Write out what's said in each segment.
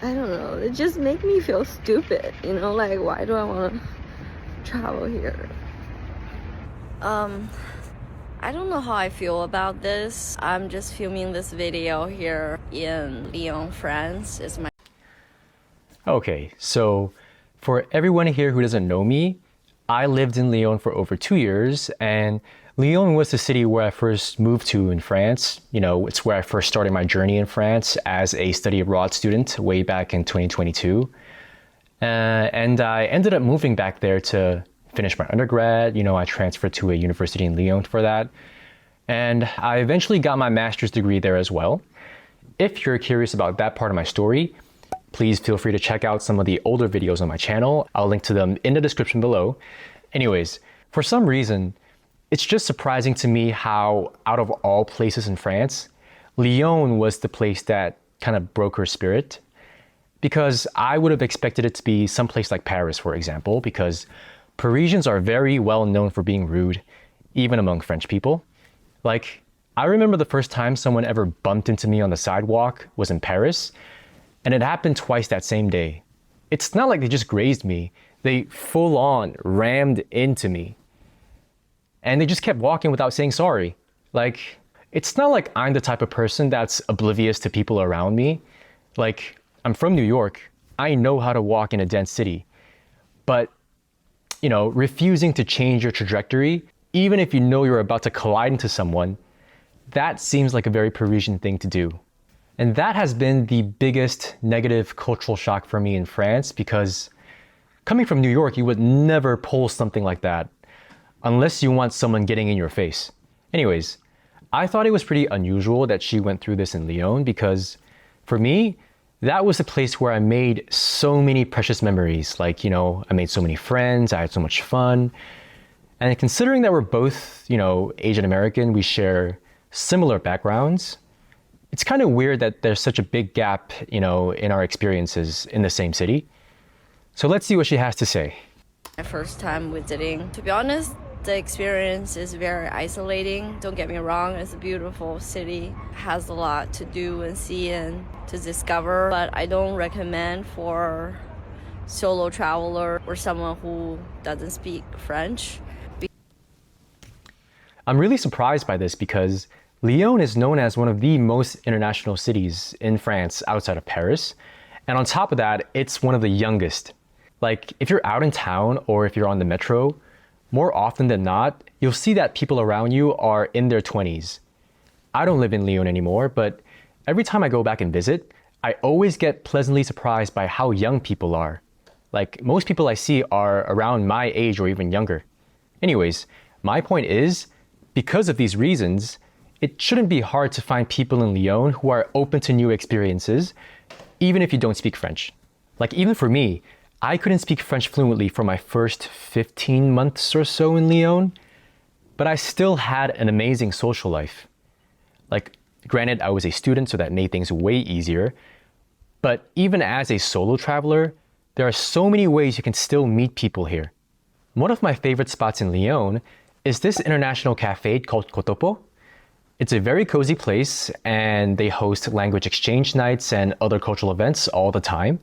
I don't know, it just make me feel stupid, you know, like why do I want to travel here? I don't know how I feel about this. I'm just filming this video here in Lyon, France. It's my Okay, so for everyone here who doesn't know me, I lived in Lyon for over 2 years, and Lyon was the city where I first moved to in France. You know, it's where I first started my journey in France as a study abroad student way back in 2022. And I ended up moving back there to finish my undergrad. You know, I transferred to a university in Lyon for that. And I eventually got my master's degree there as well. If you're curious about that part of my story, please feel free to check out some of the older videos on my channel. I'll link to them in the description below. Anyways, for some reason, it's just surprising to me how, out of all places in France, Lyon was the place that kind of broke her spirit. Because I would have expected it to be someplace like Paris, for example, because Parisians are very well known for being rude, even among French people. Like, I remember the first time someone ever bumped into me on the sidewalk was in Paris, and it happened twice that same day. It's not like they just grazed me, they full on rammed into me. And they just kept walking without saying sorry. Like, it's not like I'm the type of person that's oblivious to people around me. Like, I'm from New York. I know how to walk in a dense city. But, you know, refusing to change your trajectory, even if you know you're about to collide into someone, that seems like a very Parisian thing to do. And that has been the biggest negative cultural shock for me in France, because coming from New York, you would never pull something like that unless you want someone getting in your face. Anyways, I thought it was pretty unusual that she went through this in Lyon, because for me, that was a place where I made so many precious memories. Like, you know, I made so many friends, I had so much fun. And considering that we're both, you know, Asian American, we share similar backgrounds, it's kind of weird that there's such a big gap, you know, in our experiences in the same city. So let's see what she has to say. My first time visiting. To be honest, the experience is very isolating. Don't get me wrong, it's a beautiful city, has a lot to do and see and to discover, but I don't recommend for solo traveler or someone who doesn't speak French. I'm really surprised by this because Lyon is known as one of the most international cities in France outside of Paris. And on top of that, it's one of the youngest. Like, if you're out in town or if you're on the metro, more often than not, you'll see that people around you are in their 20s. I don't live in Lyon anymore, but every time I go back and visit, I always get pleasantly surprised by how young people are. Like, most people I see are around my age or even younger. Anyways, my point is, because of these reasons, it shouldn't be hard to find people in Lyon who are open to new experiences, even if you don't speak French. Like, even for me, I couldn't speak French fluently for my first 15 months or so in Lyon, but I still had an amazing social life. Like, granted, I was a student, so that made things way easier, but even as a solo traveler, there are so many ways you can still meet people here. One of my favorite spots in Lyon is this international cafe called Kotopo. It's a very cozy place, and they host language exchange nights and other cultural events all the time.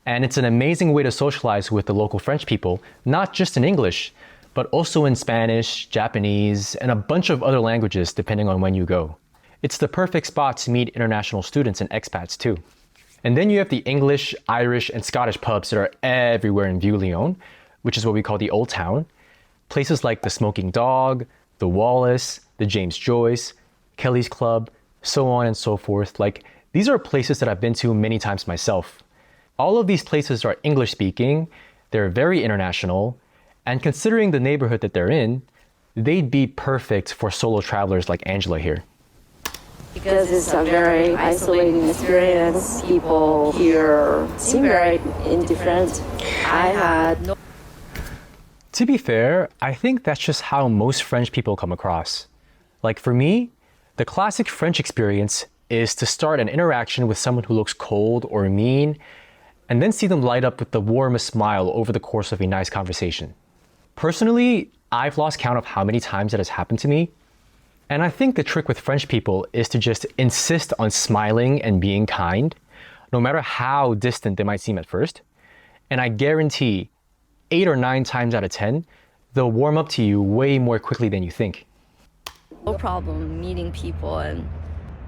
And it's an amazing way to socialize with the local French people, not just in English, but also in Spanish, Japanese, and a bunch of other languages depending on when you go. It's the perfect spot to meet international students and expats too. And then you have the English, Irish, and Scottish pubs that are everywhere in Vieux-Lyon, which is what we call the Old Town. Places like the Smoking Dog, the Wallace, the James Joyce, Kelly's Club, so on and so forth. Like, these are places that I've been to many times myself. All of these places are English speaking, they're very international, and considering the neighborhood that they're in, they'd be perfect for solo travelers like Angela here. Because it's a very isolating experience, people here seem very indifferent. I had no. To be fair, I think that's just how most French people come across. Like, for me, the classic French experience is to start an interaction with someone who looks cold or mean, and then see them light up with the warmest smile over the course of a nice conversation. Personally, I've lost count of how many times that has happened to me, and I think the trick with French people is to just insist on smiling and being kind, no matter how distant they might seem at first. And I guarantee 8 or 9 times out of 10, they'll warm up to you way more quickly than you think. No problem meeting people and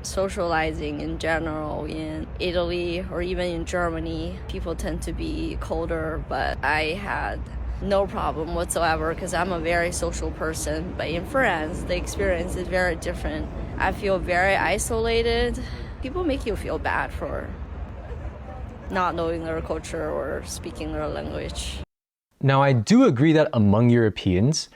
socializing in general. In Italy or even in Germany, people tend to be colder, but I had no problem whatsoever because I'm a very social person. But in France, the experience is very different. I feel very isolated. People make you feel bad for not knowing their culture or speaking their language. Now, I do agree that among Europeans,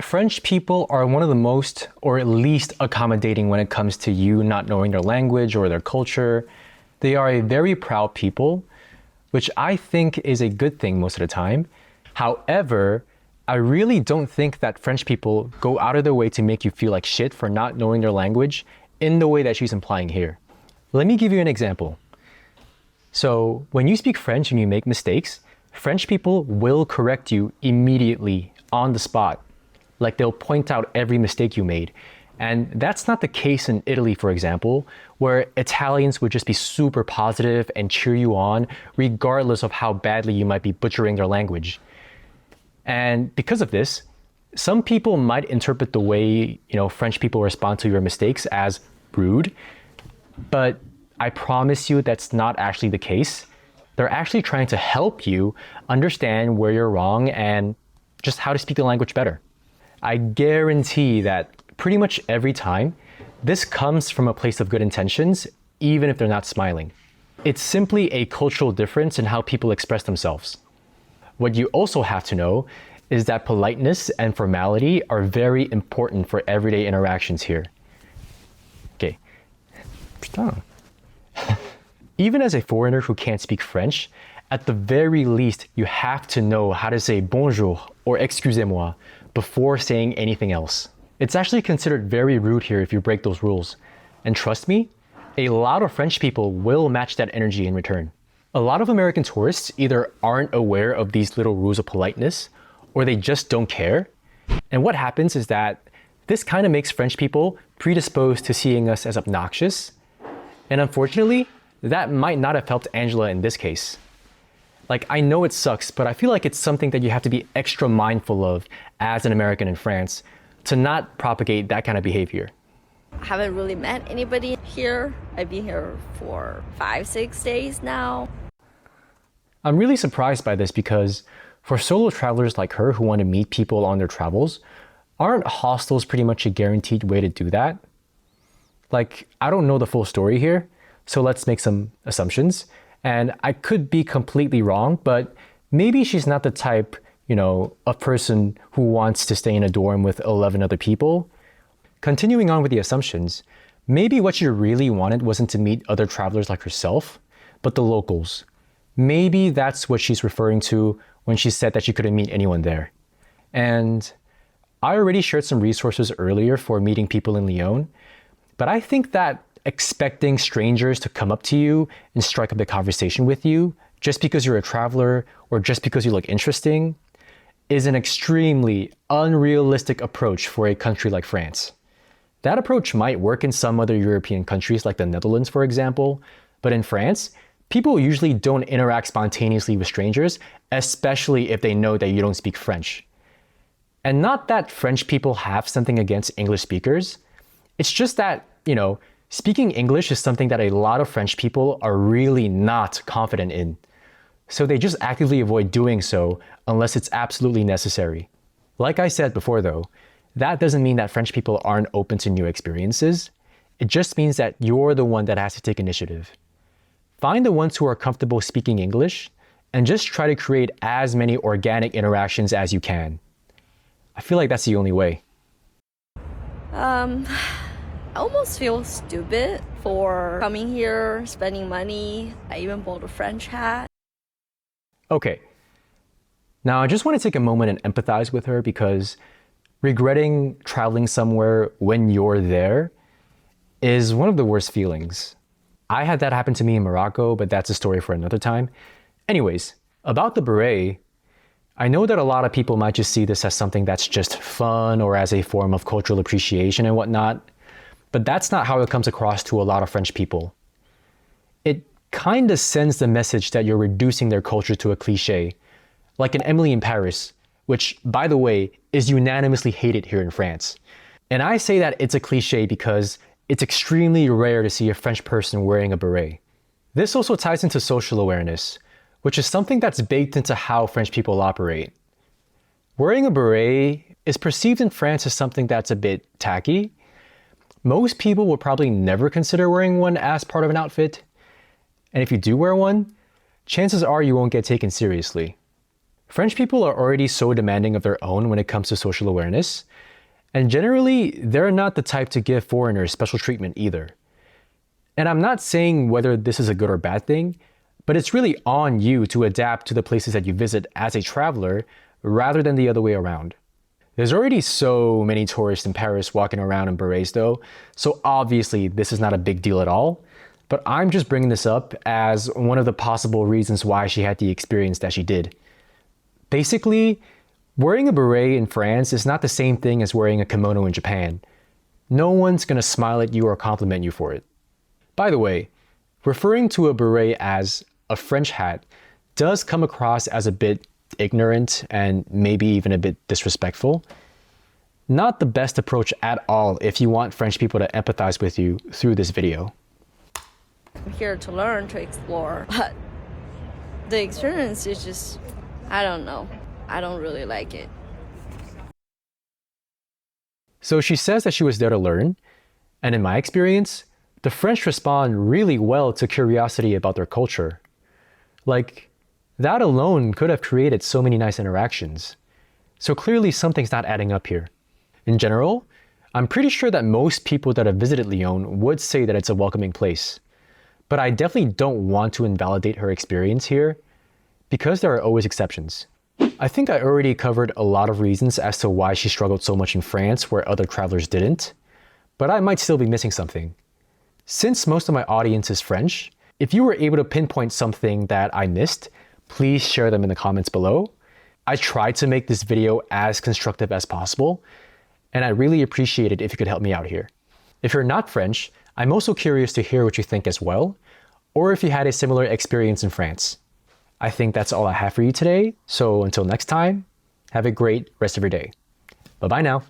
French people are one of the most, or at least accommodating when it comes to you not knowing their language or their culture. They are a very proud people, which I think is a good thing most of the time. However, I really don't think that French people go out of their way to make you feel like shit for not knowing their language in the way that she's implying here. Let me give you an example. So when you speak French and you make mistakes, French people will correct you immediately on the spot. Like they'll point out every mistake you made. And that's not the case in Italy, for example, where Italians would just be super positive and cheer you on, regardless of how badly you might be butchering their language. And because of this, some people might interpret the way, French people respond to your mistakes as rude, but I promise you that's not actually the case. They're actually trying to help you understand where you're wrong and just how to speak the language better. I guarantee that pretty much every time, this comes from a place of good intentions, even if they're not smiling. It's simply a cultural difference in how people express themselves. What you also have to know is that politeness and formality are very important for everyday interactions here. Okay. Even as a foreigner who can't speak French, at the very least, you have to know how to say bonjour or excusez-moi before saying anything else. It's actually considered very rude here if you break those rules. And trust me, a lot of French people will match that energy in return. A lot of American tourists either aren't aware of these little rules of politeness or they just don't care. And what happens is that this kind of makes French people predisposed to seeing us as obnoxious. And unfortunately, that might not have helped Angela in this case. Like, I know it sucks, but I feel like it's something that you have to be extra mindful of as an American in France to not propagate that kind of behavior. I haven't really met anybody here. I've been here for 5-6 days now. I'm really surprised by this because for solo travelers like her who want to meet people on their travels, aren't hostels pretty much a guaranteed way to do that? Like, I don't know the full story here, so let's make some assumptions. And I could be completely wrong, but maybe she's not the type, a person who wants to stay in a dorm with 11 other people. Continuing on with the assumptions, maybe what she really wanted wasn't to meet other travelers like herself, but the locals. Maybe that's what she's referring to when she said that she couldn't meet anyone there. And I already shared some resources earlier for meeting people in Lyon, but I think that expecting strangers to come up to you and strike up a conversation with you just because you're a traveler or just because you look interesting is an extremely unrealistic approach for a country like France. That approach might work in some other European countries like the Netherlands, for example, but in France, people usually don't interact spontaneously with strangers, especially if they know that you don't speak French. And not that French people have something against English speakers, it's just that, speaking English is something that a lot of French people are really not confident in. So they just actively avoid doing so unless it's absolutely necessary. Like I said before though, that doesn't mean that French people aren't open to new experiences. It just means that you're the one that has to take initiative. Find the ones who are comfortable speaking English and just try to create as many organic interactions as you can. I feel like that's the only way. I almost feel stupid for coming here, spending money. I even bought a French hat. Okay. Now I just want to take a moment and empathize with her because regretting traveling somewhere when you're there is one of the worst feelings. I had that happen to me in Morocco, but that's a story for another time. Anyways, about the beret, I know that a lot of people might just see this as something that's just fun or as a form of cultural appreciation and whatnot, but that's not how it comes across to a lot of French people. It kinda sends the message that you're reducing their culture to a cliche, like an Emily in Paris, which, by the way, is unanimously hated here in France. And I say that it's a cliche because it's extremely rare to see a French person wearing a beret. This also ties into social awareness, which is something that's baked into how French people operate. Wearing a beret is perceived in France as something that's a bit tacky. Most people will probably never consider wearing one as part of an outfit. And if you do wear one, chances are you won't get taken seriously. French people are already so demanding of their own when it comes to social awareness, and generally, they're not the type to give foreigners special treatment either. And I'm not saying whether this is a good or bad thing, but it's really on you to adapt to the places that you visit as a traveler rather than the other way around. There's already so many tourists in Paris walking around in berets though, so obviously this is not a big deal at all, but I'm just bringing this up as one of the possible reasons why she had the experience that she did. Basically, wearing a beret in France is not the same thing as wearing a kimono in Japan. No one's gonna smile at you or compliment you for it. By the way, referring to a beret as a French hat does come across as a bit ignorant and maybe even a bit disrespectful. Not the best approach at all if you want French people to empathize with you through this video. I'm here to learn, to explore, but the experience is just, I don't know. I don't really like it. So she says that she was there to learn, and in my experience, the French respond really well to curiosity about their culture. Like, that alone could have created so many nice interactions. So clearly something's not adding up here. In general, I'm pretty sure that most people that have visited Lyon would say that it's a welcoming place. But I definitely don't want to invalidate her experience here, because there are always exceptions. I think I already covered a lot of reasons as to why she struggled so much in France where other travelers didn't, but I might still be missing something. Since most of my audience is French, if you were able to pinpoint something that I missed, please share them in the comments below. I tried to make this video as constructive as possible, and I really appreciate it if you could help me out here. If you're not French, I'm also curious to hear what you think as well, or if you had a similar experience in France. I think that's all I have for you today, so until next time, have a great rest of your day. Bye-bye now.